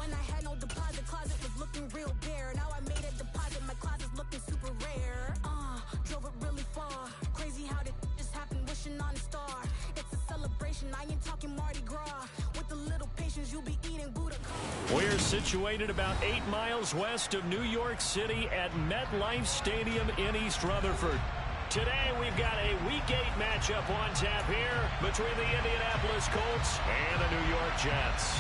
When I had no deposit, closet was looking real bare. Now I made a deposit, my closet's looking super rare. Drove it really far. Crazy how did just happen, wishing on a star. It's a celebration, I ain't talking Mardi Gras. With a little patience, you'll be eating Buddha. We're situated about 8 miles west of New York City at MetLife Stadium in East Rutherford. Today, we've got a Week 8 matchup on tap here between the Indianapolis Colts and the New York Jets.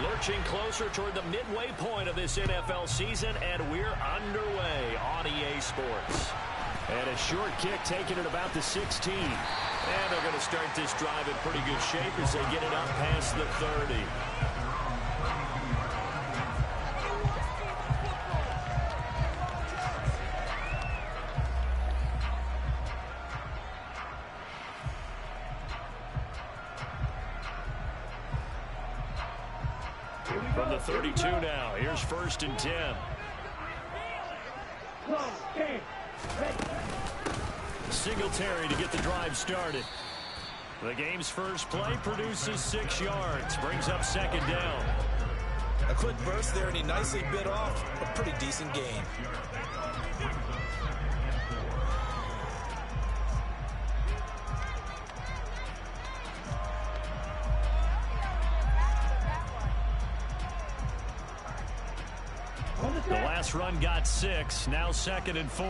Lurching closer toward the midway point of this NFL season, and we're underway on EA Sports. And a short kick taken at about the 16. And they're going to start this drive in pretty good shape as they get it up past the 30. From the 32 now, here's 1st and 10. Singletary to get the drive started. The game's first play produces 6 yards, brings up 2nd down. A quick burst there, and he nicely bit off a pretty decent gain. The last run got 6, now 2nd and 4.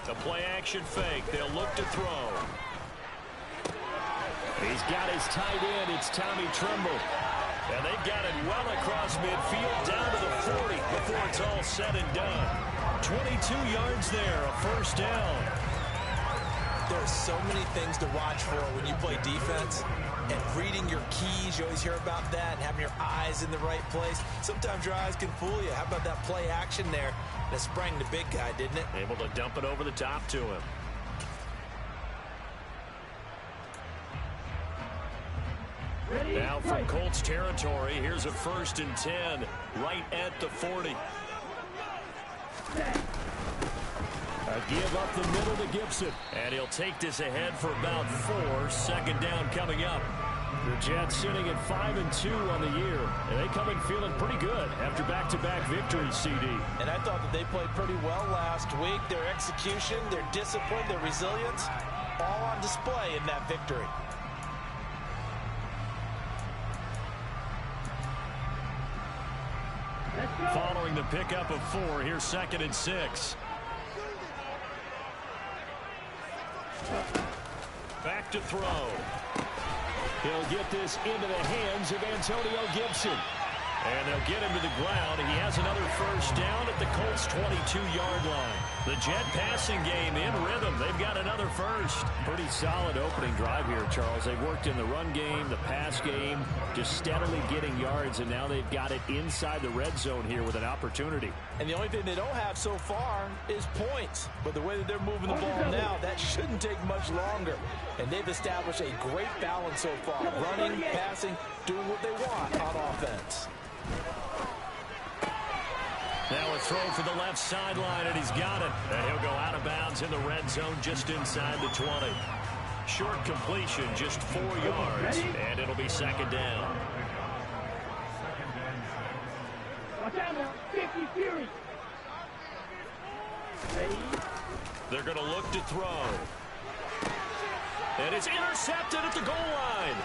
The play action fake, they'll look to throw. He's got his tight end, it's Tommy Tremble. And they've got it well across midfield, down to the 40 before it's all said and done. 22 yards there, a 1st down. There are so many things to watch for when you play defense. And reading your keys, you always hear about that, and having your eyes in the right place. Sometimes your eyes can fool you. How about that play action there? That sprang the big guy, didn't it? Able to dump it over the top to him. Now from Colts territory, here's a 1st and 10, right at the 40. A give up the middle to Gibson. And he'll take this ahead for about 4. 2nd down coming up. The Jets sitting at 5-2 on the year. And they come in feeling pretty good after back-to-back victories, CD. And I thought that they played pretty well last week. Their execution, their discipline, their resilience, all on display in that victory. Following the pickup of 4, here's 2nd and 6. Back to throw. He'll get this into the hands of Antonio Gibson. And they'll get him to the ground. He has another 1st down at the Colts' 22-yard line. The Jet passing game in rhythm. They've got another 1st. Pretty solid opening drive here, Charles. They've worked in the run game, the pass game, just steadily getting yards, and now they've got it inside the red zone here with an opportunity. And the only thing they don't have so far is points. But the way that they're moving the ball now, that shouldn't take much longer. And they've established a great balance so far. Running, passing, doing what they want on offense. Now a throw for the left sideline, and he's got it. And he'll go out of bounds in the red zone just inside the 20. Short completion, just 4 yards, and it'll be 2nd down. They're going to look to throw. And it's intercepted at the goal line.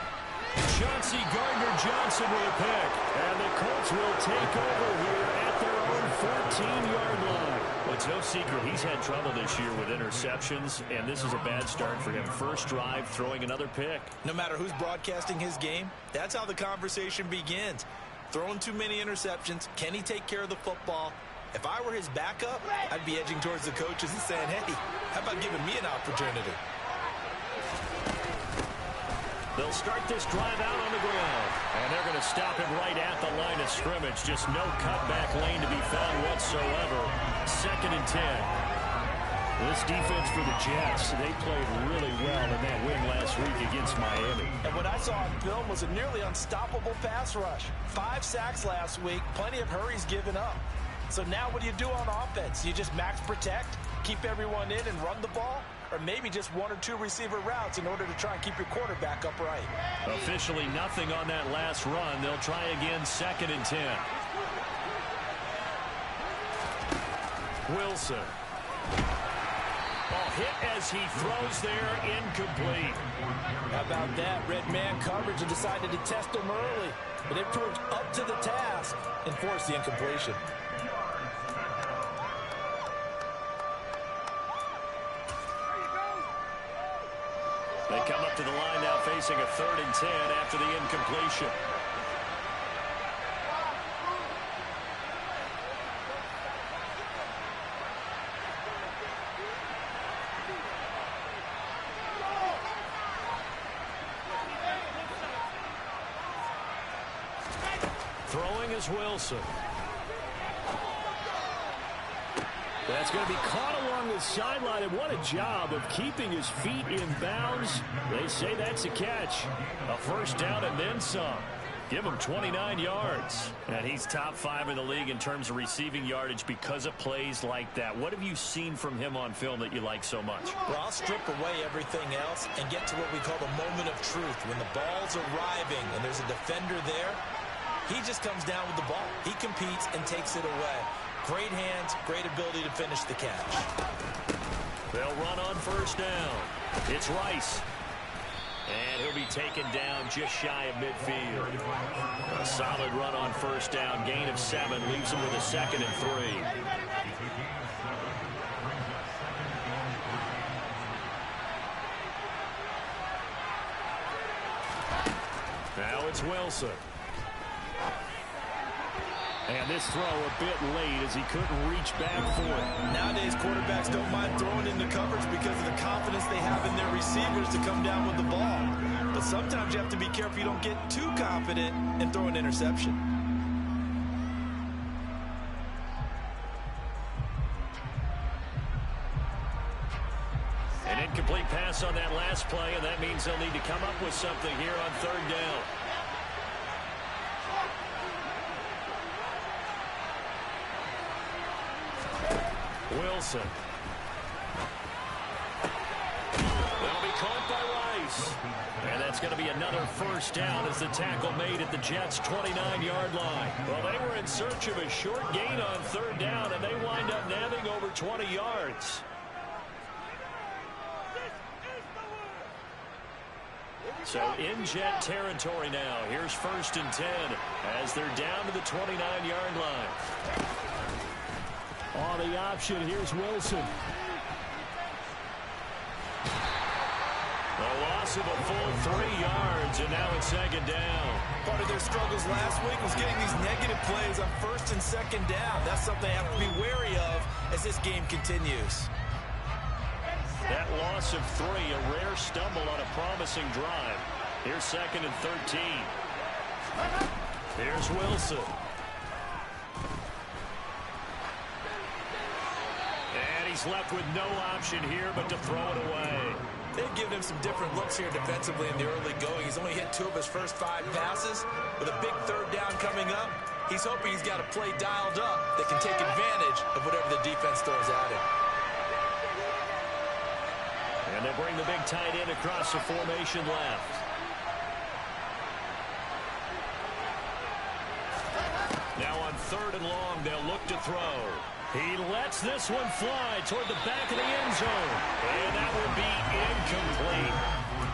Chauncey Gardner-Johnson with a pick. And the Colts will take over here at their own 14-yard line. Well, it's no secret he's had trouble this year with interceptions, and this is a bad start for him. First drive, throwing another pick. No matter who's broadcasting his game, that's how the conversation begins. Throwing too many interceptions. Can he take care of the football? If I were his backup, I'd be edging towards the coaches and saying, hey, how about giving me an opportunity? They'll start this drive out on the ground. And they're going to stop him right at the line of scrimmage. Just no cutback lane to be found whatsoever. 2nd and 10. This defense for the Jets, they played really well in that win last week against Miami. And what I saw on film was a nearly unstoppable pass rush. 5 sacks last week, plenty of hurries given up. So now what do you do on offense? You just max protect, keep everyone in and run the ball? Or maybe just 1 or 2 receiver routes in order to try and keep your quarterback upright? Officially nothing on that last run. They'll try again, 2nd and 10. Wilson. Ball hit as he throws there, incomplete. How about that? Red man coverage and decided to test him early. But it proved up to the task and forced the incompletion. They come up to the line now facing a 3rd and 10 after the incompletion. Throwing is Wilson. That's going to be caught along the sideline, and what a job of keeping his feet in bounds. They say that's a catch. A 1st down and then some. Give him 29 yards. And he's top 5 in the league in terms of receiving yardage because of plays like that. What have you seen from him on film that you like so much? Well, I'll strip away everything else and get to what we call the moment of truth. When the ball's arriving and there's a defender there, he just comes down with the ball. He competes and takes it away. Great hands, great ability to finish the catch. They'll run on 1st down. It's Rice. And he'll be taken down just shy of midfield. A solid run on 1st down. Gain of 7 leaves him with a 2nd and 3. Now it's Wilson. And this throw a bit late as he couldn't reach back for it. Nowadays, quarterbacks don't mind throwing into coverage because of the confidence they have in their receivers to come down with the ball. But sometimes you have to be careful you don't get too confident and throw an interception. An incomplete pass on that last play, and that means they'll need to come up with something here on 3rd down. Wilson. That'll be caught by Rice. And that's going to be another 1st down as the tackle made at the Jets' 29-yard line. Well, they were in search of a short gain on 3rd down, and they wind up nabbing over 20 yards. So in Jet territory now. Here's 1st and 10 as they're down to the 29-yard line. On the option, here's Wilson. A loss of a full 3 yards, and now it's 2nd down. Part of their struggles last week was getting these negative plays on 1st and 2nd down. That's something they have to be wary of as this game continues. That loss of 3, a rare stumble on a promising drive. Here's 2nd and 13. Here's Wilson. And he's left with no option here but to throw it away. They've given him some different looks here defensively in the early going. He's only hit 2 of his first 5 passes. With a big 3rd down coming up, he's hoping he's got a play dialed up that can take advantage of whatever the defense throws at him. And they'll bring the big tight end across the formation left. Now on 3rd and long, they'll look to throw. He lets this one fly toward the back of the end zone. And that will be incomplete.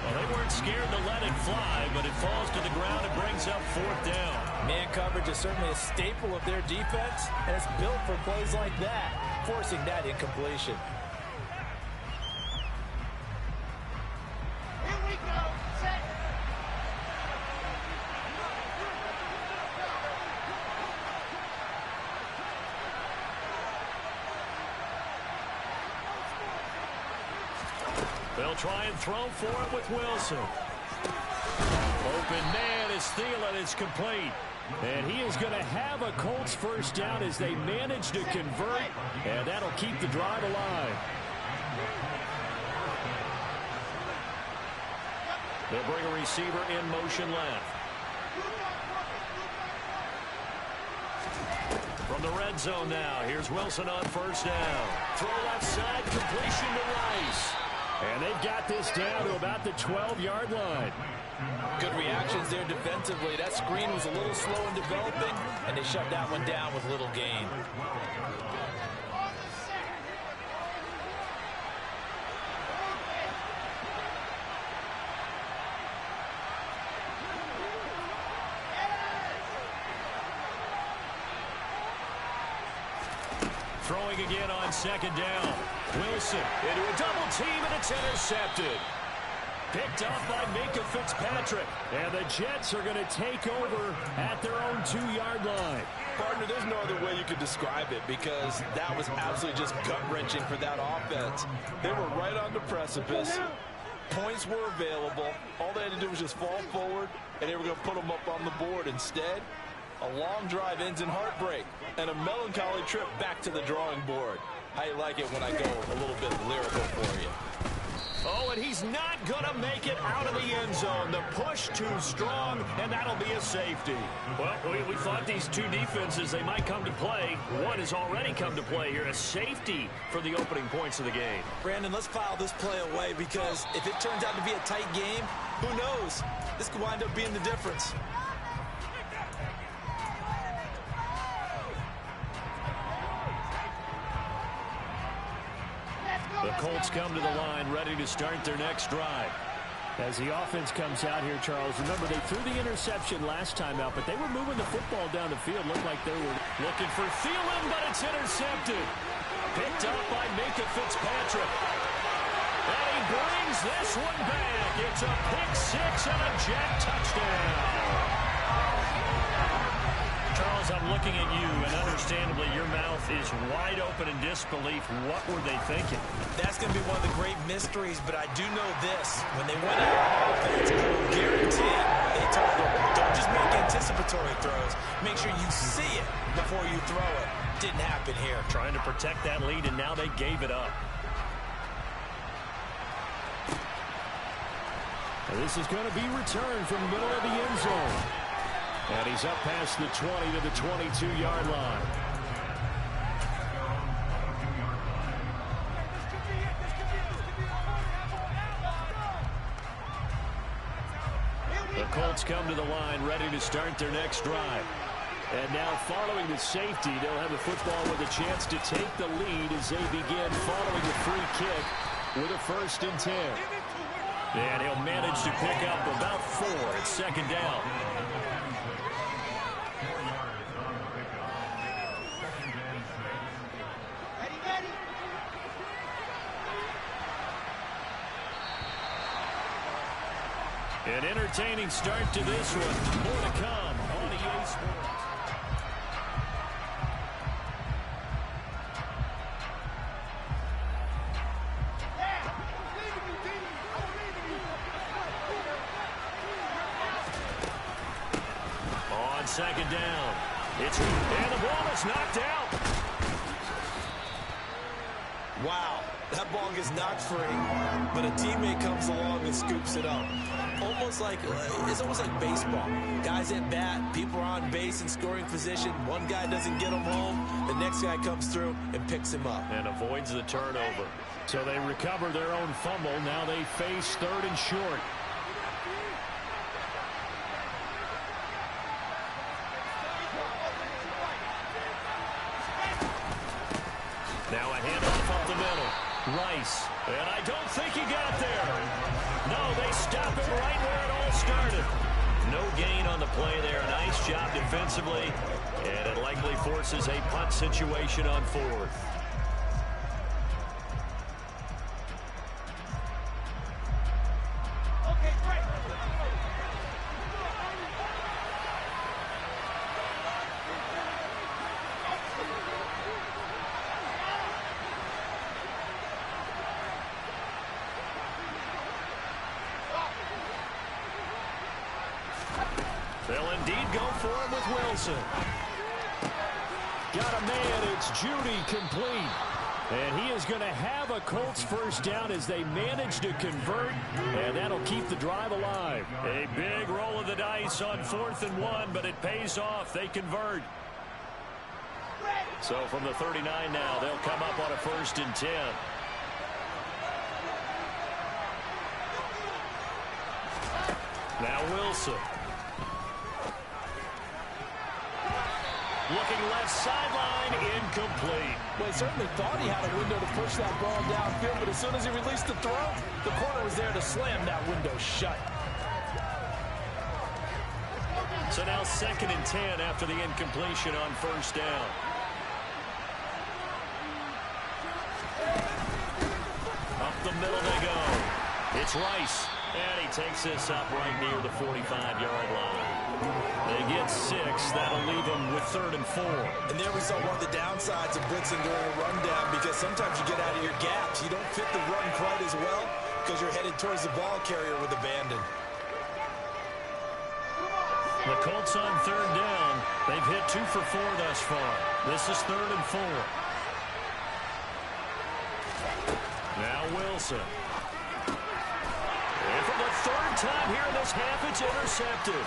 Well, they weren't scared to let it fly, but it falls to the ground and brings up 4th down. Man coverage is certainly a staple of their defense, and it's built for plays like that, forcing that incompletion. They'll try and throw for it with Wilson. Open man is Thielen. It's complete. And he is going to have a Colts 1st down as they manage to convert. And that'll keep the drive alive. They'll bring a receiver in motion left. From the red zone now, here's Wilson on first down. Throw left side, completion to Rice. And they've got this down to about the 12-yard line. Good reactions there defensively. That screen was a little slow in developing, and they shut that one down with little gain. Throwing again on second down. Wilson into a double team, and it's intercepted. Picked up by Minkah Fitzpatrick. And the Jets are going to take over at their own 2-yard line. Partner, there's no other way you could describe it because that was absolutely just gut-wrenching for that offense. They were right on the precipice. Points were available. All they had to do was just fall forward, and they were going to put them up on the board. Instead, a long drive ends in heartbreak and a melancholy trip back to the drawing board. How you like it when I go a little bit lyrical for you? Oh, and he's not going to make it out of the end zone. The push too strong, and that'll be a safety. Well, we thought these two defenses, they might come to play. One has already come to play here, a safety for the opening points of the game. Brandon, let's file this play away because if it turns out to be a tight game, who knows? This could wind up being the difference. The Colts come to the line, ready to start their next drive. As the offense comes out here, Charles, remember they threw the interception last time out, but they were moving the football down the field. Looked like they were looking for Thielen, but it's intercepted. Picked up by Minkah Fitzpatrick. And he brings this one back. It's a pick six and a Jet touchdown. Charles, I'm looking at you, and understandably your mouth is wide open in disbelief. What were they thinking? That's going to be one of the great mysteries, but I do know this. When they went out on offense, I will guarantee they told them, don't just make anticipatory throws. Make sure you see it before you throw it. Didn't happen here. Trying to protect that lead, and now they gave it up. And this is going to be returned from the middle of the end zone. And he's up past the 20 to the 22-yard line. The Colts come to the line, ready to start their next drive. And now following the safety, they'll have the football with a chance to take the lead as they begin following the free kick with a 1st and 10. And he'll manage to pick up about 4 at second down. An entertaining start to this one. More to come on EA Sports. On second down. And the ball is knocked out. Wow, that ball gets knocked free, but a teammate comes along and scoops it up. It's almost like baseball. Guys at bat, people are on base in scoring position. One guy doesn't get him home. The next guy comes through and picks him up. And avoids the turnover. So they recover their own fumble. Now they face 3rd and short. Now a handoff up the middle. Rice. And I don't think he got there. No, they stop it right where it all started. No gain on the play there. Nice job defensively. And it likely forces a punt situation on 4th. They'll indeed go for him with Wilson. Got a man, it's Judy complete. And he is going to have a Colts first down as they manage to convert, and that'll keep the drive alive. A big roll of the dice on 4th and 1, but it pays off. They convert. So from the 39 now, they'll come up on a 1st and 10. Now Wilson. Looking left sideline, incomplete. Well, he certainly thought he had a window to push that ball downfield, but as soon as he released the throw, the corner was there to slam that window shut. So now 2nd and 10 after the incompletion on 1st down. Up the middle they go. It's Rice. And he takes this up right near the 45-yard line. They get 6. That'll leave them with 3rd and 4. And there we saw one of the downsides of blitzing during a rundown, because sometimes you get out of your gaps. You don't fit the run quite as well because you're headed towards the ball carrier with abandon. The Colts on 3rd down. They've hit 2 for 4 thus far. This is 3rd and 4. Now Wilson. And for the 3rd time here in this half, it's intercepted.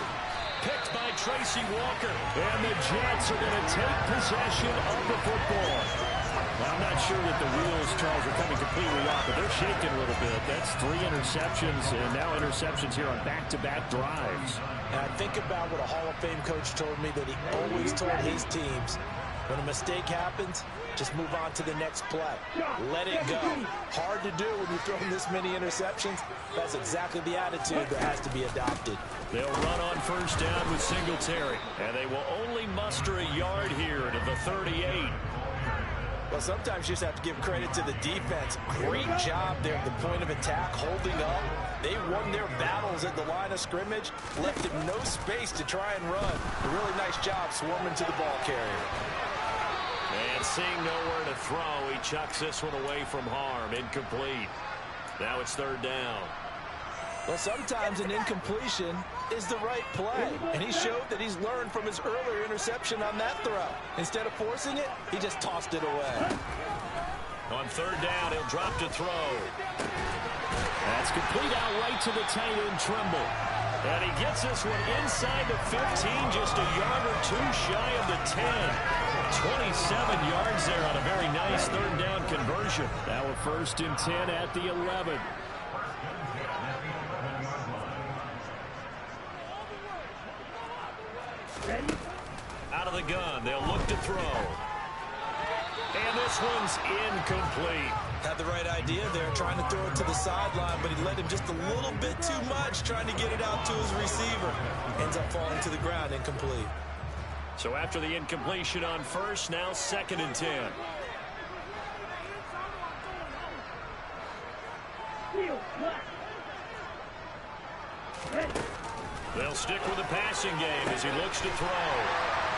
Picked by Tracy Walker. And the Jets are going to take possession of the football. I'm not sure that the wheels, Charles, are coming completely off, but they're shaking a little bit. That's 3 interceptions, and now interceptions here on back-to-back drives. And I think about what a Hall of Fame coach told me, that he always told his teams, when a mistake happens, just move on to the next play. Let it go. Hard to do when you're throwing this many interceptions. That's exactly the attitude that has to be adopted. They'll run on 1st down with Singletary, and they will only muster a yard here to the 38. Well, sometimes you just have to give credit to the defense. Great job there at the point of attack, holding up. They won their battles at the line of scrimmage, left him no space to try and run. A really nice job swarming to the ball carrier. And seeing nowhere to throw, he chucks this one away from harm. Incomplete. Now it's 3rd down. Well, sometimes an incompletion is the right play, and he showed that he's learned from his earlier interception on that throw. Instead of forcing it, he just tossed it away. On 3rd down, he'll drop to throw. That's complete out right to the tight end, Trimble. And he gets this one inside the 15, just a yard or 2 shy of the 10. 27 yards there on a very nice 3rd down conversion. Now a 1st and 10 at the 11. Out of the gun, they'll look to throw. And this one's incomplete. Had the right idea there, trying to throw it to the sideline, but he let him just a little bit too much, trying to get it out to his receiver. Ends up falling to the ground, incomplete. So after the incompletion on 1st, now 2nd and 10. They'll stick with the passing game as he looks to throw.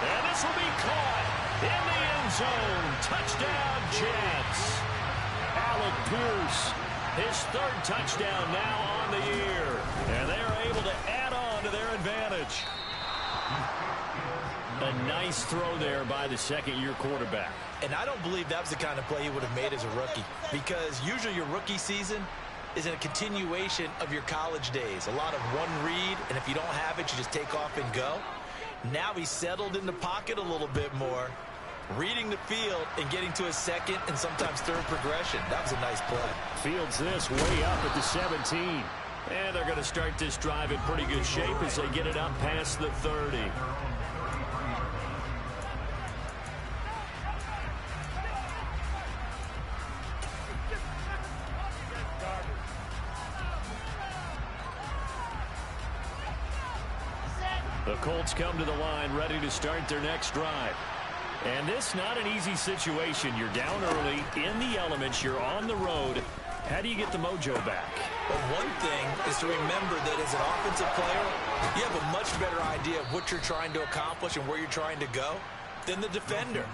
And this will be caught in the end zone. Touchdown, Jets. Alec Pierce, his 3rd touchdown now on the year. And they're able to add on to their advantage. A nice throw there by the 2nd-year quarterback. And I don't believe that was the kind of play he would have made as a rookie, because usually your rookie season is a continuation of your college days. A lot of one read, and if you don't have it, you just take off and go. Now he's settled in the pocket a little bit more, reading the field and getting to his 2nd and sometimes 3rd progression. That was a nice play. Fields this way up at the 17. And they're going to start this drive in pretty good shape as they get it up past the 30. The Colts come to the line ready to start their next drive. And this not an easy situation. You're down early, in the elements, you're on the road. How do you get the mojo back? Well, one thing is to remember that as an offensive player, you have a much better idea of what you're trying to accomplish and where you're trying to go than the defender.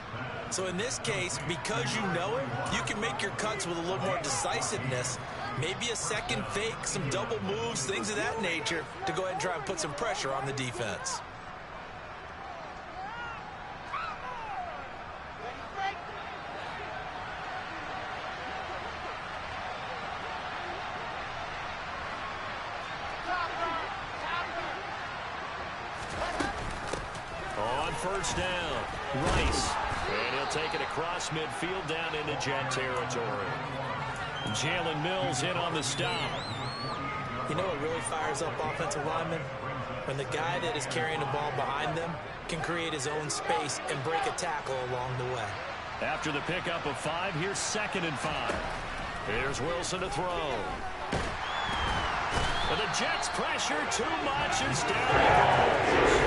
So in this case, because you know it, you can make your cuts with a little more decisiveness. Maybe a second fake, some double moves, things of that nature to go ahead and try and put some pressure on the defense. first down. Rice. And he'll take it across midfield down into Jet territory. Jalen Mills in on the stop. You know what really fires up offensive linemen? When the guy that is carrying the ball behind them can create his own space and break a tackle along the way. After the pickup of 5, here's 2nd and 5. Here's Wilson to throw. And the Jets pressure too much as down he goes.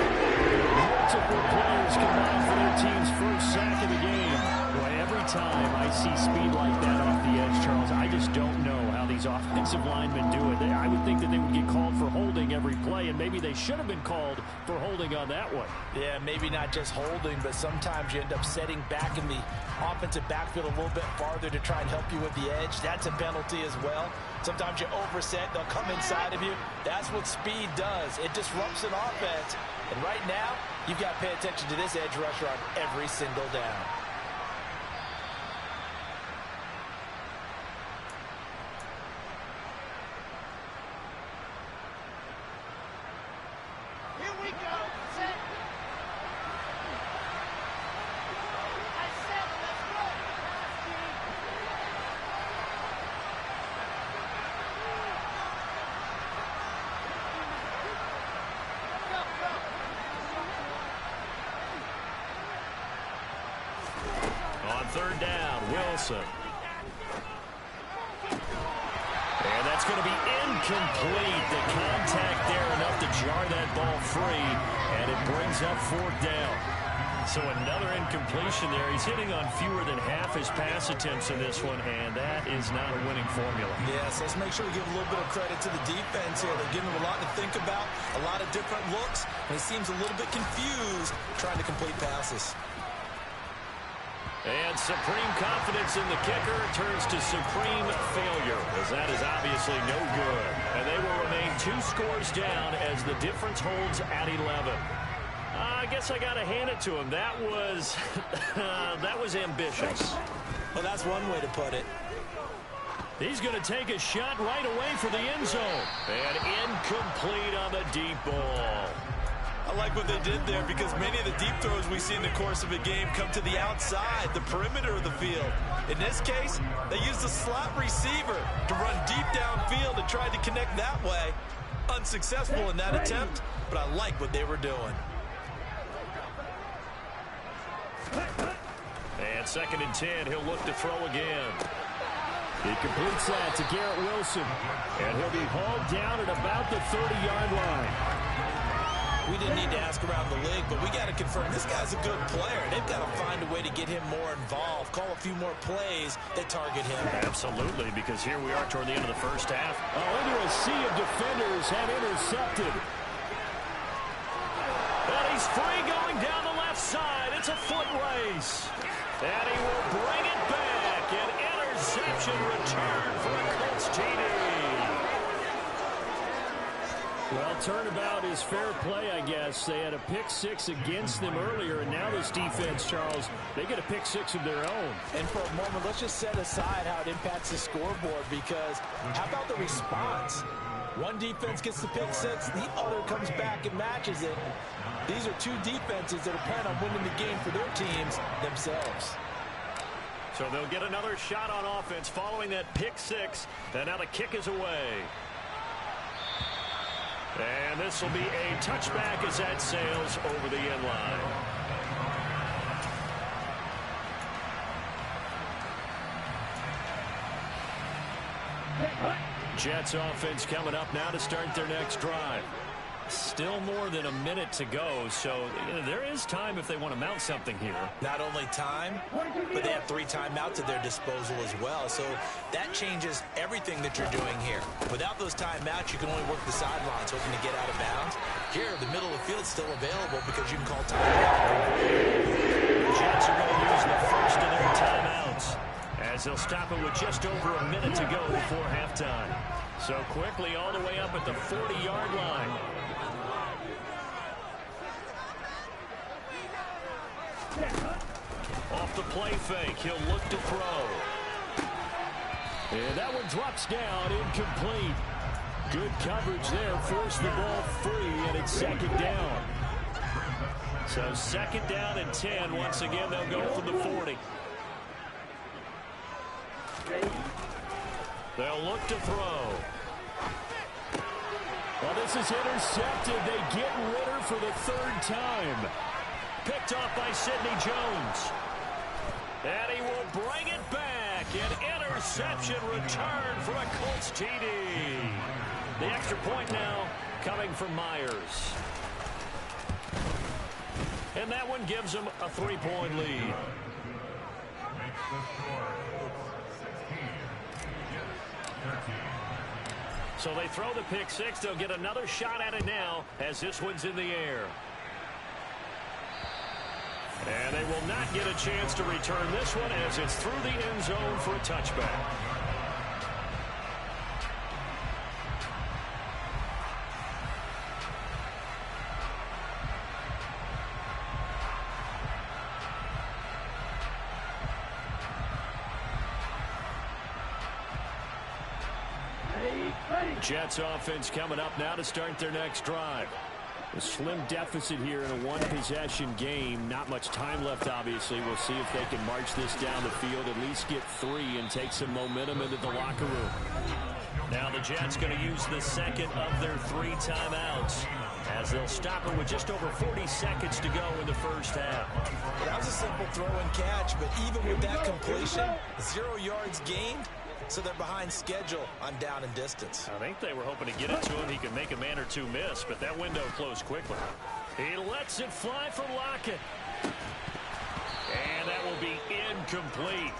Multiple players combined for their team's first sack of the game. Boy, every time I see speed like that off the edge, Charles, I just don't know how these offensive linemen do it. I would think that they would get called for holding every play, and maybe they should have been called for holding on that one. Yeah, maybe not just holding, but sometimes you end up setting back in the offensive backfield a little bit farther to try and help you with the edge. That's a penalty as well. Sometimes you overset, they'll come inside of you. That's what speed does. It disrupts an offense. And right now, you've got to pay attention to this edge rusher on every single down. Here we go. Set. I said, let's go. On 3rd down, Wilson. And that's going to be incomplete. The contact there enough to jar that ball free, and it brings up 4th down. So another incompletion there. He's hitting on fewer than half his pass attempts in this one, and that is not a winning formula. Yes, let's make sure we give a little bit of credit to the defense here. They're giving him a lot to think about, a lot of different looks, and he seems a little bit confused trying to complete passes. And supreme confidence in the kicker turns to supreme failure, as that is obviously no good. And they will remain 2 scores down as the difference holds at 11. I guess I got to hand it to him. That was that was ambitious. Well, that's one way to put it. He's going to take a shot right away for the end zone. And incomplete on the deep ball. I like what they did there because many of the deep throws we see in the course of a game come to the outside, the perimeter of the field. In this case, they used a slot receiver to run deep downfield and tried to connect that way. Unsuccessful in that attempt, but I like what they were doing. And 2nd and 10, he'll look to throw again. He completes that to Garrett Wilson. And he'll be hauled down at about the 30-yard line. We didn't need to ask around the league, but we got to confirm this guy's a good player. They've got to find a way to get him more involved, call a few more plays that target him. Absolutely, because here we are toward the end of the first half. Under a sea of defenders have intercepted. And he's free going down the left side. It's a foot race. And he will bring it back. An interception return for a Colts TD. Well, turnabout is fair play, I guess. They had a pick 6 against them earlier, and now this defense, Charles, they get a pick 6 of their own. And for a moment, let's just set aside how it impacts the scoreboard, because how about the response? One defense gets the pick 6, the other comes back and matches it. These are 2 defenses that are planning on winning the game for their teams themselves. So they'll get another shot on offense following that pick 6, and now the kick is away. And this will be a touchback as that sails over the end line. Jets offense coming up now to start their next drive. Still more than a minute to go, so there is time if they want to mount something here. Not only time, but they have 3 timeouts at their disposal as well, so that changes everything that you're doing here. Without those timeouts, you can only work the sidelines, hoping to get out of bounds. Here, the middle of the field's still available because you can call timeout. The Jets are going to use the first of their timeouts, as they'll stop it with just over a minute to go before halftime. So quickly all the way up at the 40-yard line. Off the play fake, he'll look to throw. And that one drops down, incomplete. Good coverage there, forced the ball free, and it's 2nd down. So 2nd down and 10. Once again, they'll go from the 40. They'll look to throw. Well, this is intercepted. They get Ritter for the 3rd time. Picked off by Sidney Jones. And he will bring it back. An interception return for a Colts TD. The extra point now coming from Myers. And that one gives them a 3-point lead. So they throw the pick six. They'll get another shot at it now as this one's in the air. And they will not get a chance to return this one as it's through the end zone for a touchback. Jets offense coming up now to start their next drive. A slim deficit here in a one-possession game. Not much time left, obviously. We'll see if they can march this down the field, at least get 3 and take some momentum into the locker room. Now the Jets going to use the second of their 3 timeouts as they'll stop it with just over 40 seconds to go in the first half. Well, that was a simple throw and catch, but even with that completion, 0 yards gained. So they're behind schedule on down and distance. I think they were hoping to get it to him. He could make a man or 2 miss, but that window closed quickly. He lets it fly for Lockett. And that will be incomplete.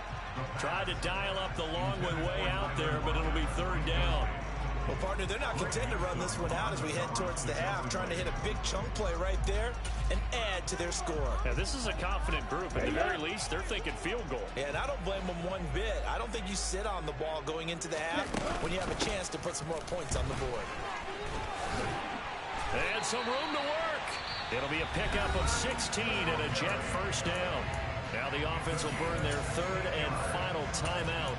Tried to dial up the long way out there, but it'll be 3rd down. Well, partner, they're not content to run this one out as we head towards the half, trying to hit a big chunk play right there and add to their score. Yeah, this is a confident group. At the very least, they're thinking field goal. Yeah, and I don't blame them one bit. I don't think you sit on the ball going into the half when you have a chance to put some more points on the board. And some room to work. It'll be a pickup of 16 and a Jet first down. Now the offense will burn their 3rd and final timeout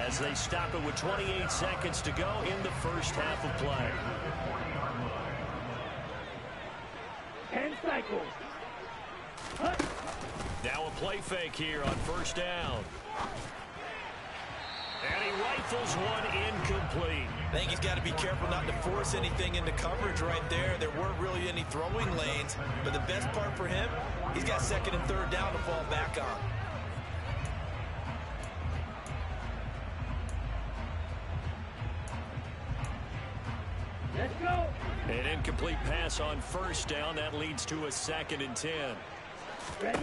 as they stop it with 28 seconds to go in the first half of play. 10 cycles. Now a play fake here on first down. And he rifles one incomplete. I think he's got to be careful not to force anything into coverage right there. There weren't really any throwing lanes, but the best part for him, he's got 2nd and 3rd down to fall back on. Let's go. An incomplete pass on first down. That leads to a 2nd and 10. Ready?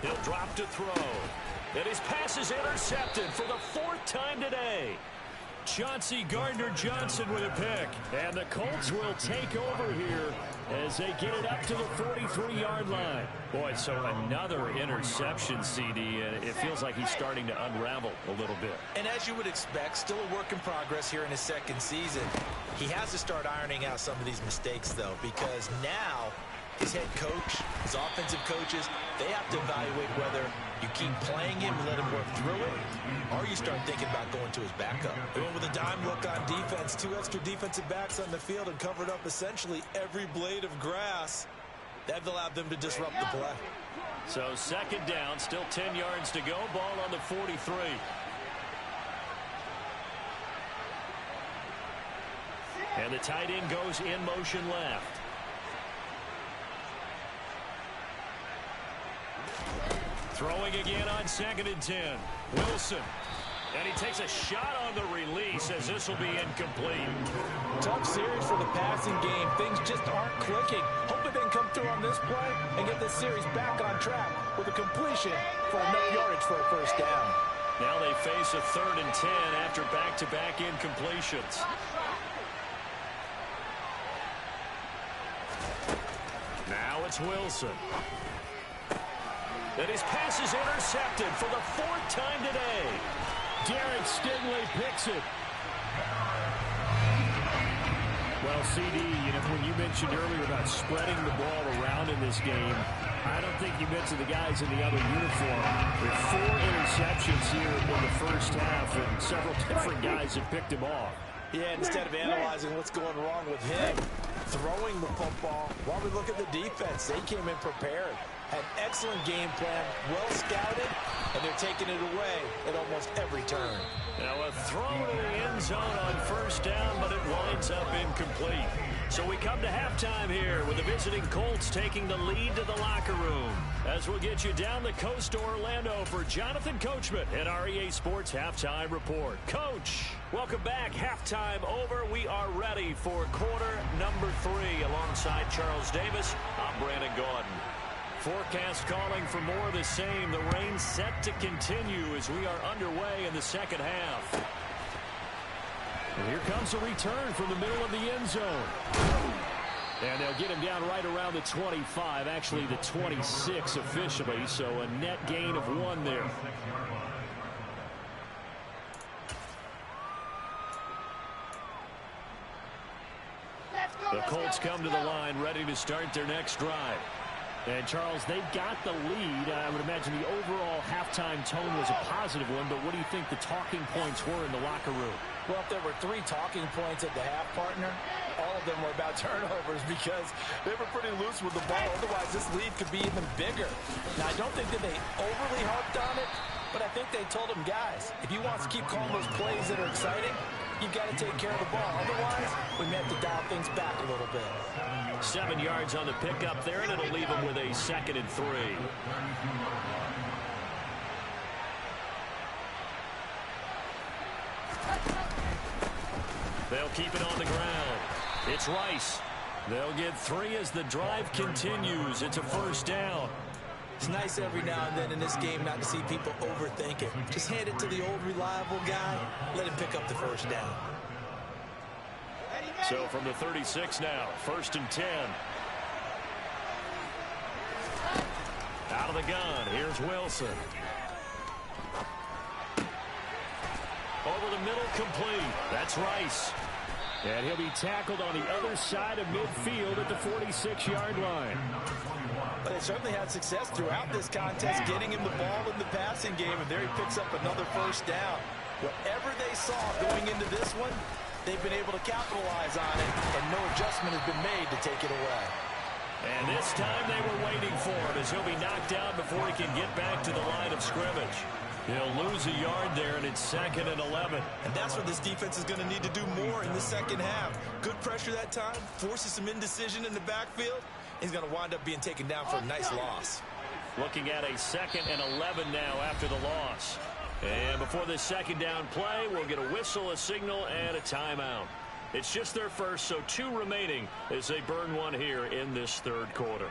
He'll drop to throw. And his pass is intercepted for the 4th time today. Chauncey Gardner-Johnson with a pick. And the Colts will take over here as they get it up to the 43-yard line. Boy, so another interception, CD, and it feels like he's starting to unravel a little bit. And as you would expect, still a work in progress here in his 2nd season. He has to start ironing out some of these mistakes, though, because now his head coach, his offensive coaches, they have to evaluate whether you keep playing him and let him work through it, or you start thinking about going to his backup. They went with a dime look on defense, 2 extra defensive backs on the field and covered up essentially every blade of grass. That allowed them to disrupt the play. So 2nd down, still 10 yards to go, ball on the 43. And the tight end goes in motion left. Throwing again on 2nd and 10. Wilson. And he takes a shot on the release as this will be incomplete. Tough series for the passing game. Things just aren't clicking. Hopefully they can come through on this play and get this series back on track with a completion for enough yardage for a first down. Now they face a 3rd and 10 after back-to-back incompletions. Now it's Wilson. And his pass is intercepted for the 4th time today. Derek Stingley picks it. Well, CD, when you mentioned earlier about spreading the ball around in this game, I don't think you mentioned the guys in the other uniform. There are 4 interceptions here in the first half, and several different guys have picked him off. Yeah, instead of analyzing what's going wrong with him, throwing the football. While we look at the defense, they came in prepared. Had excellent game plan, well scouted, and they're taking it away at almost every turn. Now a throw to the end zone on first down, but it winds up incomplete. So we come to halftime here with the visiting Colts taking the lead to the locker room. As we'll get you down the coast to Orlando for Jonathan Coachman at our EA Sports Halftime Report. Coach, welcome back. Halftime over. We are ready for quarter number 3 alongside Charles Davis. I'm Brandon Gaudin. Forecast calling for more of the same. The rain set to continue as we are underway in the second half. And here comes a return from the middle of the end zone. And they'll get him down right around the 25, actually the 26 officially, so a net gain of 1 there. The Colts come to the line ready to start their next drive. And, Charles, they've got the lead. I would imagine the overall halftime tone was a positive one, but what do you think the talking points were in the locker room? Well, if there were 3 talking points at the half, partner, all of them were about turnovers because they were pretty loose with the ball. Otherwise, this lead could be even bigger. Now, I don't think that they overly harped on it, but I think they told them, guys, if you want to keep calling those plays that are exciting, you've got to take care of the ball. Otherwise, we may have to dial things back a little bit. 7 yards on the pickup there, and it'll leave them with a 2nd and 3. They'll keep it on the ground. It's Rice. They'll get 3 as the drive continues. It's a first down. It's nice every now and then in this game not to see people overthink it. Just hand it to the old reliable guy. Let him pick up the first down. So from the 36 now, 1st and 10. Out of the gun, here's Wilson. Over the middle, complete. That's Rice. And he'll be tackled on the other side of midfield at the 46-yard line. But they certainly had success throughout this contest, getting him the ball in the passing game, and there he picks up another first down. Whatever they saw going into this one, they've been able to capitalize on it, and no adjustment has been made to take it away. And this time they were waiting for him as he'll be knocked down before he can get back to the line of scrimmage. He'll lose a yard there, and it's 2nd and 11. And that's what this defense is going to need to do more in the second half. Good pressure that time, forces some indecision in the backfield. He's going to wind up being taken down for a nice loss. Looking at a 2nd and 11 now after the loss. And before this second down play, we'll get a whistle, a signal, and a timeout. It's just their first, so 2 remaining as they burn 1 here in this 3rd quarter.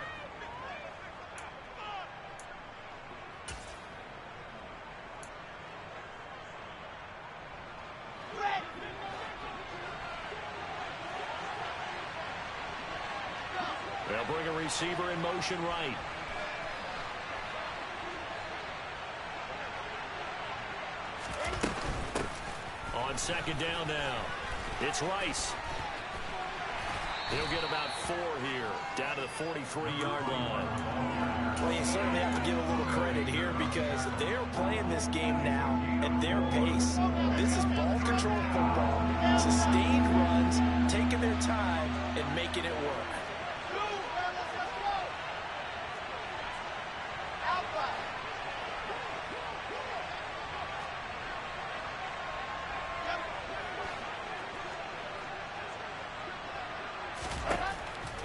They'll bring a receiver in motion right. On 2nd down now, it's Rice. He'll get about 4 here, down to the 43-yard line. Well, you certainly have to give a little credit here because they're playing this game now at their pace. This is ball control football, sustained runs, taking their time, and making it work.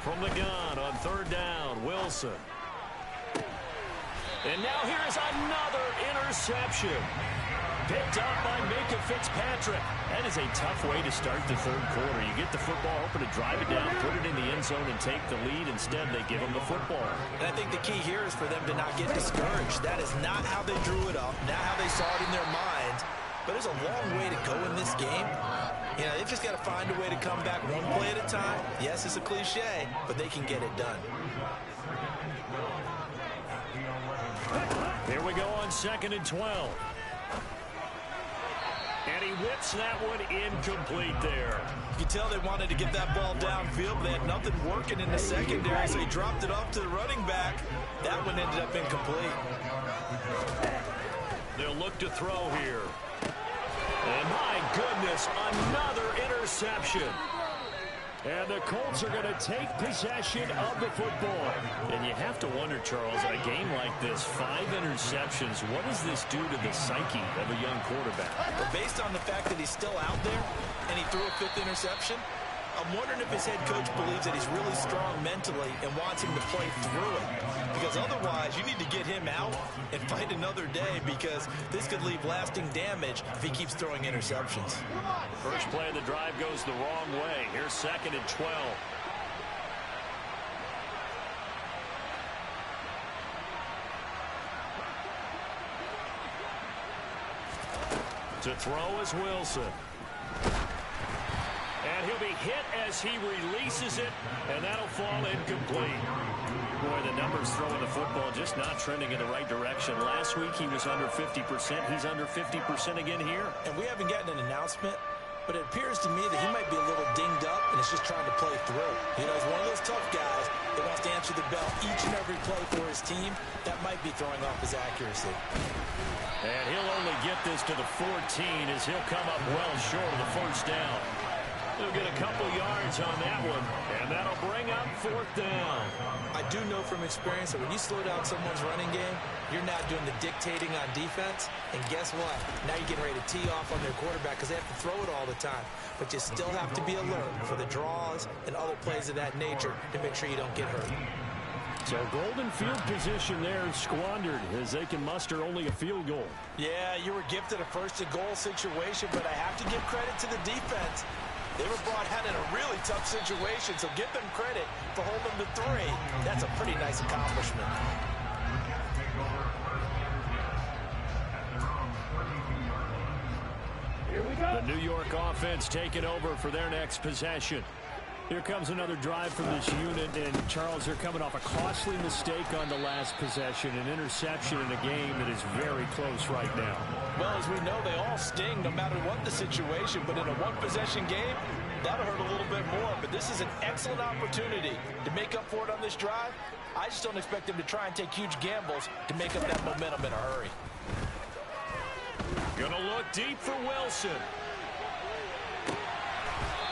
From the gun on 3rd down, Wilson. And now here's another interception. Picked up by Minkah Fitzpatrick. That is a tough way to start the 3rd quarter. You get the football, hoping to drive it down, put it in the end zone, and take the lead. Instead, they give them the football. And I think the key here is for them to not get discouraged. That is not how they drew it up, not how they saw it in their minds. But there's a long way to go in this game. You know, they've just got to find a way to come back 1 play at a time. Yes, it's a cliche, but they can get it done. Here we go on 2nd and 12. And he whips that one incomplete there. You can tell they wanted to get that ball downfield, but they had nothing working in the secondary, so he dropped it off to the running back. That one ended up incomplete. They'll look to throw here. And my goodness, another interception. And the Colts are going to take possession of the football. And you have to wonder, Charles, in a game like this, 5 interceptions, what does this do to the psyche of a young quarterback? But based on the fact that he's still out there and he threw a 5th interception, I'm wondering if his head coach believes that he's really strong mentally and wants him to play through it. Because otherwise, you need to get him out and fight another day, because this could leave lasting damage if he keeps throwing interceptions. First play of the drive goes the wrong way. Here's 2nd and 12. To throw is Wilson. And he'll be hit as he releases it, and that'll fall incomplete. Boy, the numbers throwing the football just not trending in the right direction. Last week he was under 50%. He's under 50% again here. And we haven't gotten an announcement, but it appears to me that he might be a little dinged up and is just trying to play through. You know, he's one of those tough guys that wants to answer the bell each and every play for his team. That might be throwing off his accuracy. And he'll only get this to the 14 as he'll come up well short of the first down. He'll get a couple yards on that one, and that'll bring up 4th down. I do know from experience that when you slow down someone's running game, you're not doing the dictating on defense. And guess what? Now you're getting ready to tee off on their quarterback because they have to throw it all the time. But you still have to be alert for the draws and other plays of that nature to make sure you don't get hurt. So golden field position there squandered as they can muster only a field goal. Yeah, you were gifted a 1st-and-goal situation, but I have to give credit to the defense. They were brought out in a really tough situation, so give them credit for holding them to 3. That's a pretty nice accomplishment. Here we go. The New York offense taking over for their next possession. Here comes another drive from this unit, and Charles, they're coming off a costly mistake on the last possession, an interception in a game that is very close right now. Well, as we know, they all sting no matter what the situation, but in a one-possession game, that'll hurt a little bit more. But this is an excellent opportunity to make up for it on this drive. I just don't expect them to try and take huge gambles to make up that momentum in a hurry. Gonna look deep for Wilson.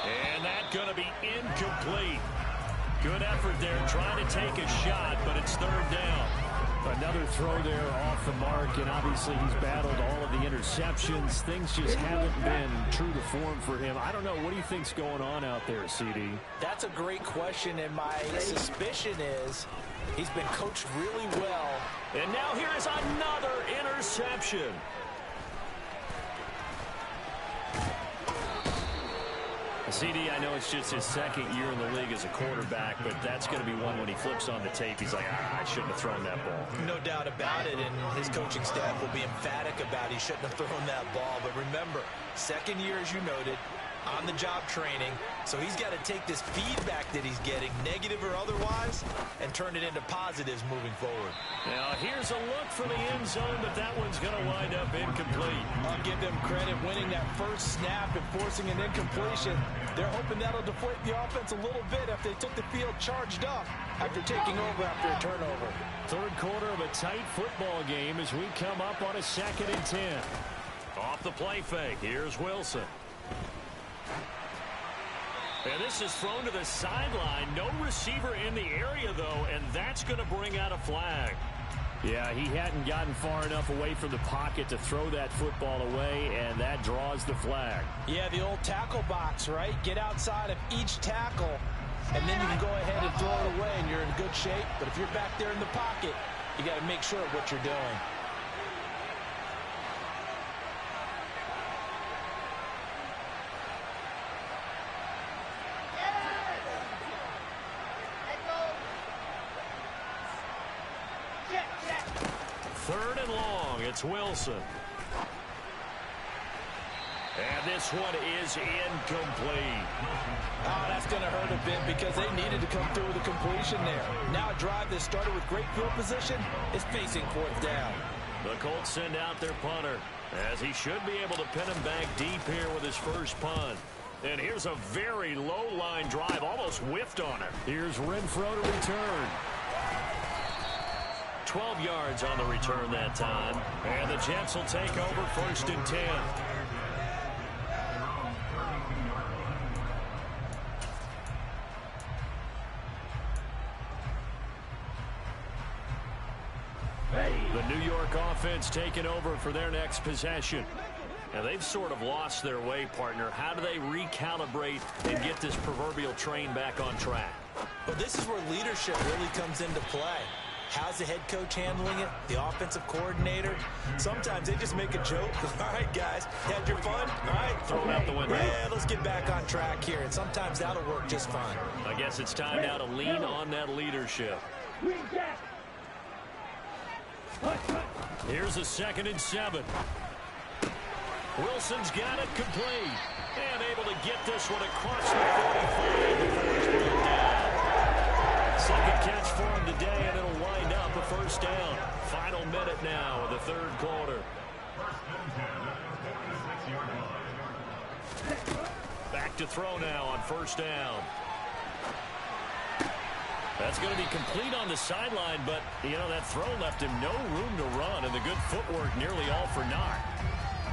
And that's going to be incomplete. Good effort there trying to take a shot, but it's 3rd down. Another throw there off the mark, and obviously he's battled all of the interceptions. Things just haven't been true to form for him. I don't know. What do you think's going on out there, CD? That's a great question, and my suspicion is he's been coached really well. And now here is another interception. CD, I know it's just his 2nd year in the league as a quarterback, but that's going to be one when he flips on the tape. He's like, I shouldn't have thrown that ball. No doubt about it, and his coaching staff will be emphatic about he shouldn't have thrown that ball. But remember, 2nd year, as you noted, on-the-job training, so he's got to take this feedback that he's getting, negative or otherwise, and turn it into positives moving forward. Now, here's a look for the end zone, but that one's going to wind up incomplete. I'll give them credit winning that first snap and forcing an incompletion. They're hoping that'll deflate the offense a little bit after they took the field charged up after taking over after a turnover. 3rd quarter of a tight football game as we come up on a 2nd and 10. Off the play fake, here's Wilson. And this is thrown to the sideline. No receiver in the area, though, and that's going to bring out a flag. Yeah, he hadn't gotten far enough away from the pocket to throw that football away, and that draws the flag. Yeah, the old tackle box, right? Get outside of each tackle, and then you can go ahead and throw it away, and you're in good shape. But if you're back there in the pocket, you got to make sure of what you're doing. Third and long, it's Wilson. And this one is incomplete. Oh, that's going to hurt a bit because they needed to come through with a completion there. Now a drive that started with great field position is facing 4th down. The Colts send out their punter, as he should be able to pin him back deep here with his first punt. And here's a very low-line drive, almost whiffed on it. Here's Renfro to return. 12 yards on the return that time. And the Jets will take over 1st and 10. York offense taking over for their next possession. Now, they've sort of lost their way, partner. How do they recalibrate and get this proverbial train back on track? Well, this is where leadership really comes into play. How's the head coach handling it? The offensive coordinator? Sometimes they just make a joke. All right, guys, had your fun? All right, throw it out the window. Yeah, let's get back on track here. And sometimes that'll work just fine. I guess it's time now to lean on that leadership. Here's a 2nd and 7. Wilson's got it complete. And able to get this one across the 45 before he's brought down. Second catch for him today, and it'll wind up a first down. Final minute now of the third quarter. Back to throw now on first down. That's going to be complete on the sideline, but, you know, that throw left him no room to run, and the good footwork nearly all for naught.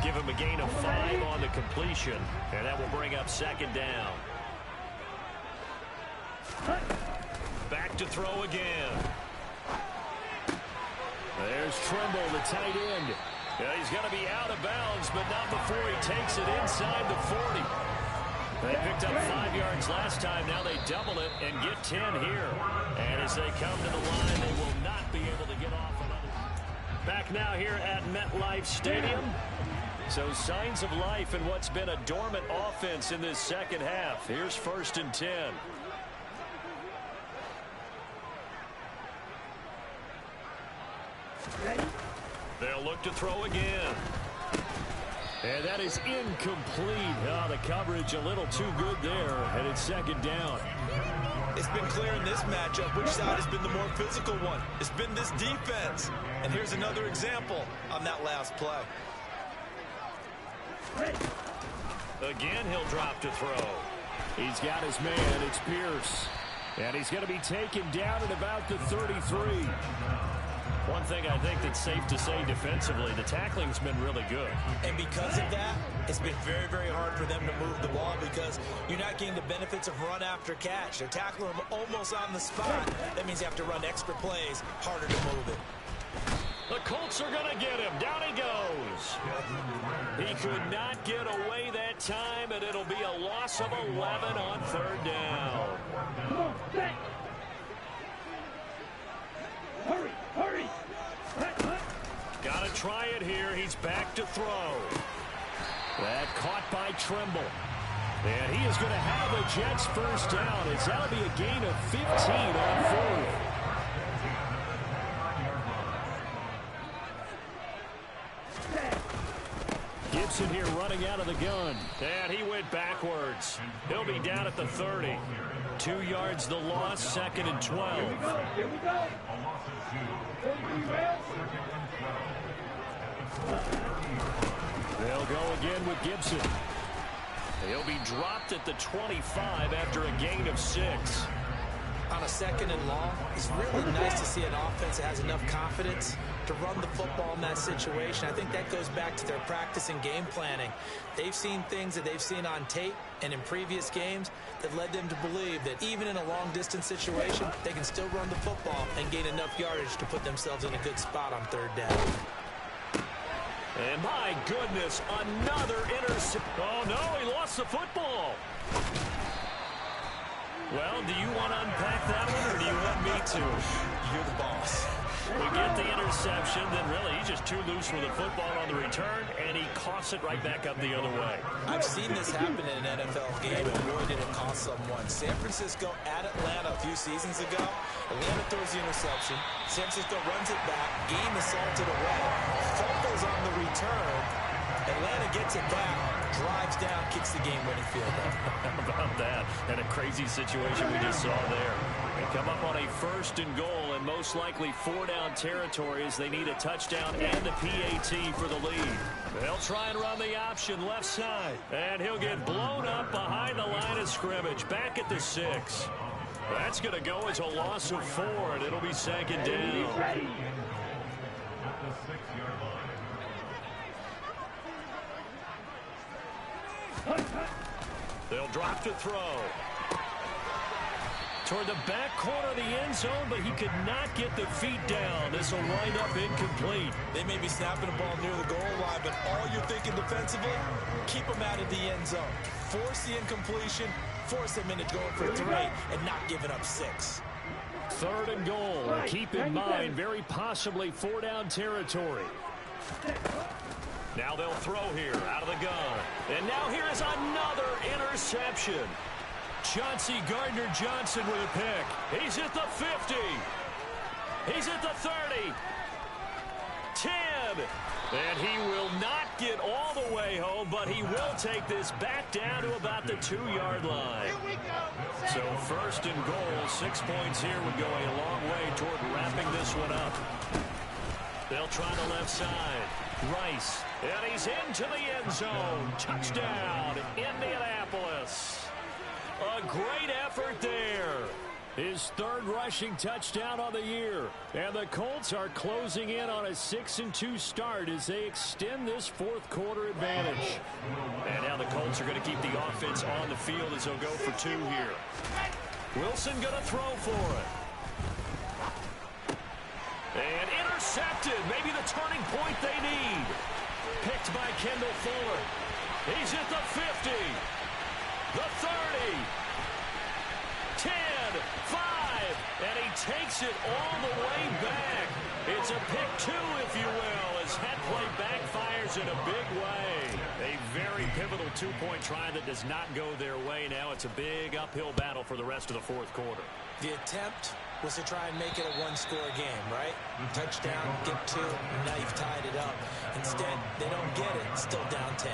Give him a gain of 5 on the completion, and that will bring up 2nd down. Back to throw again. There's Trimble, the tight end. Yeah, he's going to be out of bounds, but not before he takes it inside the 40. They picked up 5 yards last time. Now they double it and get 10 here. And as they come to the line, they will not be able to get off another. Back now here at MetLife Stadium. So signs of life in what's been a dormant offense in this second half. Here's 1st and 10. They'll look to throw again. And that is incomplete. Oh, the coverage a little too good there, and it's 2nd down. It's been clear in this matchup which side has been the more physical one. It's been this defense. And here's another example on that last play. Again, he'll drop to throw. He's got his man. It's Pierce. And he's going to be taken down at about the 33. One thing I think that's safe to say defensively, the tackling's been really good. And because of that, it's been very, very hard for them to move the ball because you're not getting the benefits of run after catch. They're tackling them almost on the spot. That means you have to run extra plays, harder to move it. The Colts are going to get him. Down he goes. He could not get away that time, and it'll be a loss of 11 on 3rd down. Hurry, hurry. Got to try it here. He's back to throw. That caught by Trimble. And he is going to have the Jets first down. It's that'll be a gain of 15 on 4th. Gibson here running out of the gun. And he went backwards. He'll be down at the 30. 2 yards the loss, 2nd and 12. Here we go. They'll go again with Gibson. He'll be dropped at the 25 after a gain of 6. On a 2nd and long, it's really nice to see an offense that has enough confidence to run the football in that situation. I think that goes back to their practice and game planning. They've seen things that they've seen on tape and in previous games that led them to believe that even in a long-distance situation, they can still run the football and gain enough yardage to put themselves in a good spot on 3rd down. And my goodness, another interception. Oh, no, he lost the football. Well, do you want to unpack that one, or do you want me to? You're the boss. We get the interception, then really he's just too loose with the football on the return, and he coughs it right back up the other way. I've seen this happen in an NFL game, and boy, did it cost someone. San Francisco at Atlanta a few seasons ago. Atlanta throws the interception. San Francisco runs it back. Game is salted away. Fumbles on the return. Atlanta gets it back, drives down, kicks the game-winning field goal. How about that? And a crazy situation we just saw there. They come up on a 1st and goal, and most likely 4-down territory as they need a touchdown and a PAT for the lead. They'll try and run the option left side, and he'll get blown up behind the line of scrimmage, back at the 6. That's going to go as a loss of 4, and it'll be 2nd down. They'll drop to throw. toward the back corner of the end zone, but he could not get the feet down. This will wind up incomplete. They may be snapping the ball near the goal line, but all you're thinking defensively, keep them out of the end zone. Force the incompletion, force them into going for 3 and not giving up 6. 3rd and goal. Keep in mind, very possibly 4-down territory. Now they'll throw here out of the gun. And now here is another interception. Chauncey Gardner-Johnson with a pick. He's at the 50. He's at the 30. 10. And he will not get all the way home, but he will take this back down to about the 2-yard line. So 1st and goal, 6 points here would go a long way toward wrapping this one up. They'll try the left side. Rice. And he's into the end zone. Touchdown, Indianapolis. A great effort there. His 3rd rushing touchdown on the year. And the Colts are closing in on a 6-2 start as they extend this 4th quarter advantage. And now the Colts are going to keep the offense on the field as they'll go for 2 here. Wilson going to throw for it. And intercepted. Maybe the turning point they need. Picked by Kendall Fuller. He's at the 50. The 30. 10, 5, and he takes it all the way back. It's a pick 2, if you will, as that play backfires in a big way. A very pivotal 2-point try that does not go their way. Now it's a big uphill battle for the rest of the 4th quarter. The attempt was to try and make it a 1-score game, right? Touchdown, get 2, and now you've tied it up. Instead, they don't get it, still down 10.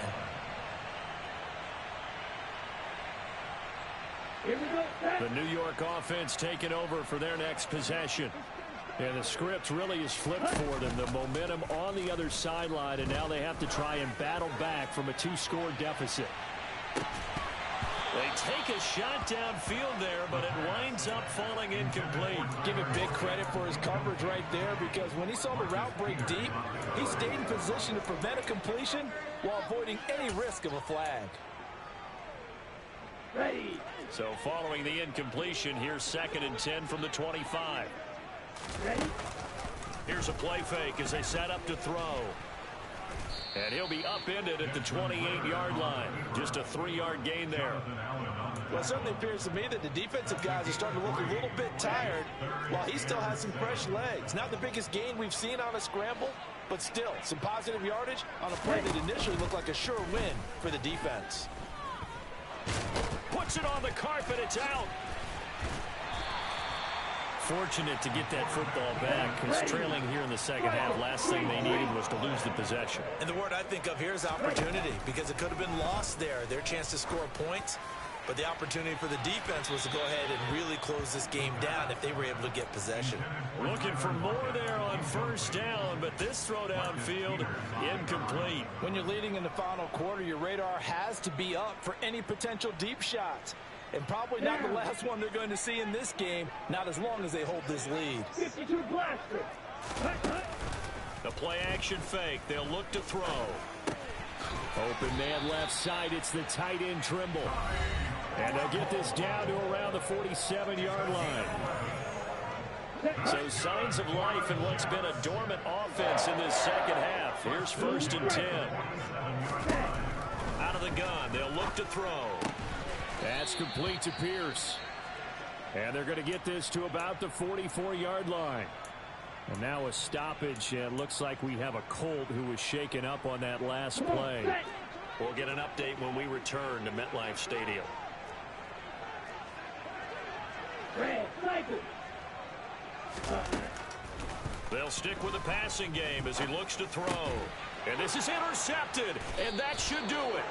Here we go. The New York offense taking over for their next possession. And the script really is flipped for them. The momentum on the other sideline, and now they have to try and battle back from a 2-score deficit. They take a shot downfield there, but it winds up falling incomplete. Give him big credit for his coverage right there, because when he saw the route break deep, he stayed in position to prevent a completion while avoiding any risk of a flag. Ready. So following the incompletion, here's 2nd and 10 from the 25. Ready. Here's a play fake as they set up to throw. And he'll be upended at the 28-yard line. Just a 3-yard gain there. Well, it certainly appears to me that the defensive guys are starting to look a little bit tired while he still has some fresh legs. Not the biggest gain we've seen on a scramble, but still some positive yardage on a play that initially looked like a sure win for the defense. Puts it on the carpet. It's out. Fortunate to get that football back, because trailing here in the 2nd half, last thing they needed was to lose the possession. And the word I think of here is opportunity, because it could have been lost there, their chance to score points. But the opportunity for the defense was to go ahead and really close this game down if they were able to get possession. Looking for more there on 1st down, but this throw downfield incomplete. When you're leading in the final quarter, your radar has to be up for any potential deep shots. And probably not the last one they're going to see in this game, not as long as they hold this lead. 52 blaster. The play action fake. They'll look to throw. Open man left side. It's the tight end Trimble. And they'll get this down to around the 47-yard line. So signs of life in what's been a dormant offense in this 2nd half. Here's 1st and 10. Out of the gun. They'll look to throw. That's complete to Pierce. And they're going to get this to about the 44-yard line. And now a stoppage, and looks like we have a Colt who was shaken up on that last play. We'll get an update when we return to MetLife Stadium. Red cycle. They'll stick with the passing game as he looks to throw. And this is intercepted, and that should do it.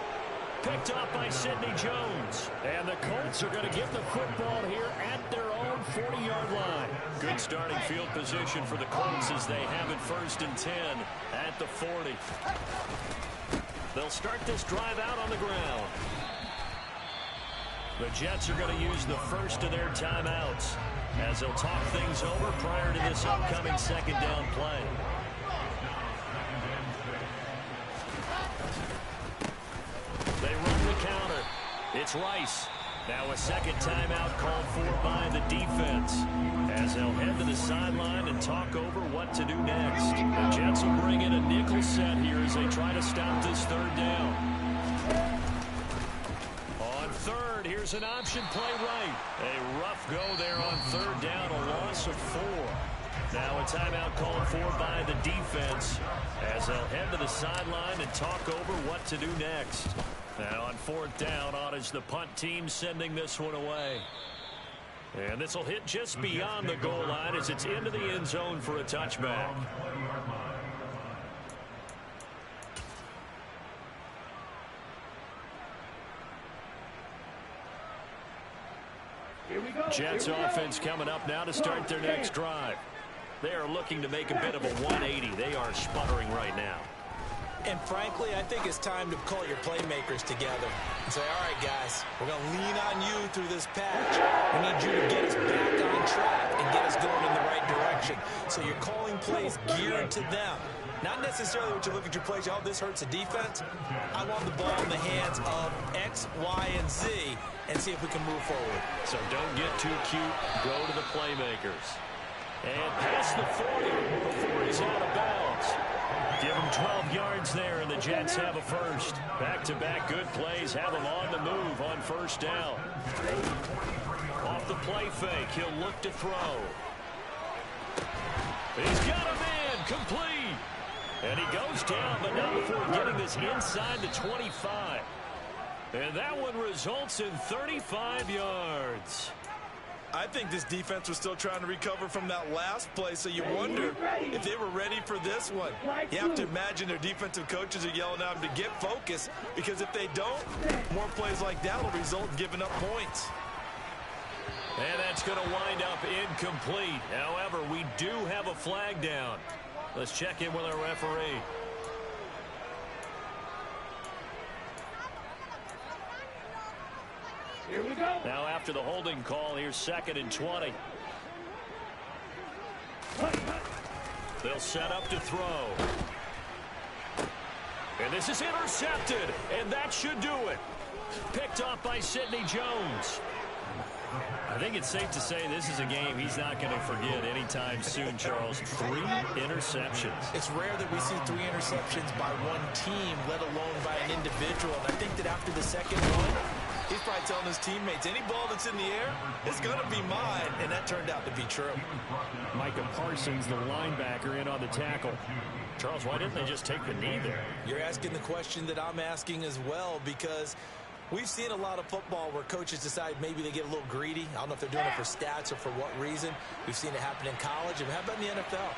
Picked up by Sidney Jones. And the Colts are going to get the football here at their own 40-yard line. Good starting field position for the Colts as they have it 1st and 10 at the 40. They'll start this drive out on the ground. The Jets are going to use the first of their timeouts as they'll talk things over prior to this upcoming 2nd down play. They run the counter. It's Rice. Now a second timeout called for by the defense, as they'll head to the sideline and talk over what to do next. The Jets will bring in a nickel set here as they try to stop this third down. On third, here's an option play right. A rough go there on third down, a loss of 4. Now a timeout called for by the defense, as they'll head to the sideline and talk over what to do next. Now on fourth down, on is the punt team sending this one away. And this will hit just beyond the goal line as it's into the end zone for a touchback. Here we go. Jets offense coming up now to start their next drive. They are looking to make a bit of a 180. They are sputtering right now. And frankly, I think it's time to call your playmakers together and say, all right, guys, we're going to lean on you through this patch. We need you to get us back on track and get us going in the right direction. So you're calling plays geared to them. Not necessarily what you look at your plays, oh, this hurts the defense. I want the ball in the hands of X, Y, and Z and see if we can move forward. So don't get too cute. Go to the playmakers. And past the 40 before he's out of bounds. Give him 12 yards there, and the Jets have a first. Back-to-back good plays have him on the move on first down. Off the play fake, he'll look to throw. He's got him in, complete. And he goes down, but not before getting this inside the 25. And that one results in 35 yards. I think this defense was still trying to recover from that last play, so you wonder if they were ready for this one. You have to imagine their defensive coaches are yelling at them to get focused, because if they don't, more plays like that will result in giving up points. And that's going to wind up incomplete. However, we do have a flag down. Let's check in with our referee. Here we go. Now after the holding call, here's 2nd and 20. They'll set up to throw. And this is intercepted, and that should do it. Picked off by Sidney Jones. I think it's safe to say this is a game he's not going to forget anytime soon, Charles. 3 interceptions. It's rare that we see 3 interceptions by one team, let alone by an individual. And I think that after the second one, he's probably telling his teammates, any ball that's in the air, it's going to be mine. And that turned out to be true. Micah Parsons, the linebacker, in on the tackle. Charles, why didn't they just take the knee there? You're asking the question that I'm asking as well, because we've seen a lot of football where coaches decide maybe they get a little greedy. I don't know if they're doing it for stats or for what reason. We've seen it happen in college. And how about in the NFL?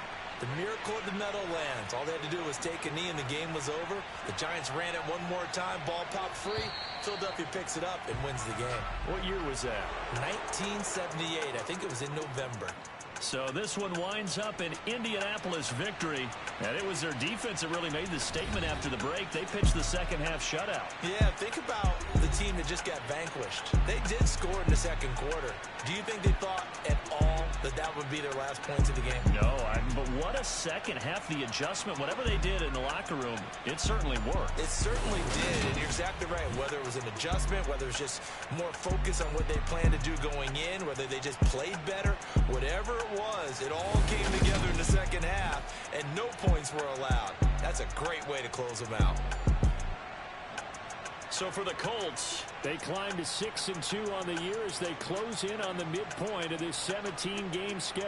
The miracle of the Meadowlands. All they had to do was take a knee and the game was over. The Giants ran it one more time. Ball popped free. Philadelphia picks it up and wins the game. What year was that? 1978. I think it was in November. So this one winds up an Indianapolis victory. And it was their defense that really made the statement after the break. They pitched the second half shutout. Yeah, think about the team that just got vanquished. They did score in the second quarter. Do you think they thought at all that that would be their last points of the game? No, but what a second half. The adjustment, whatever they did in the locker room, it certainly worked. It certainly did, and you're exactly right. Whether it was an adjustment, whether it was just more focus on what they planned to do going in, whether they just played better, whatever it was, it all came together in the second half, and no points were allowed. That's a great way to close them out. So for the Colts, they climb to 6-2 on the year as they close in on the midpoint of this 17-game schedule.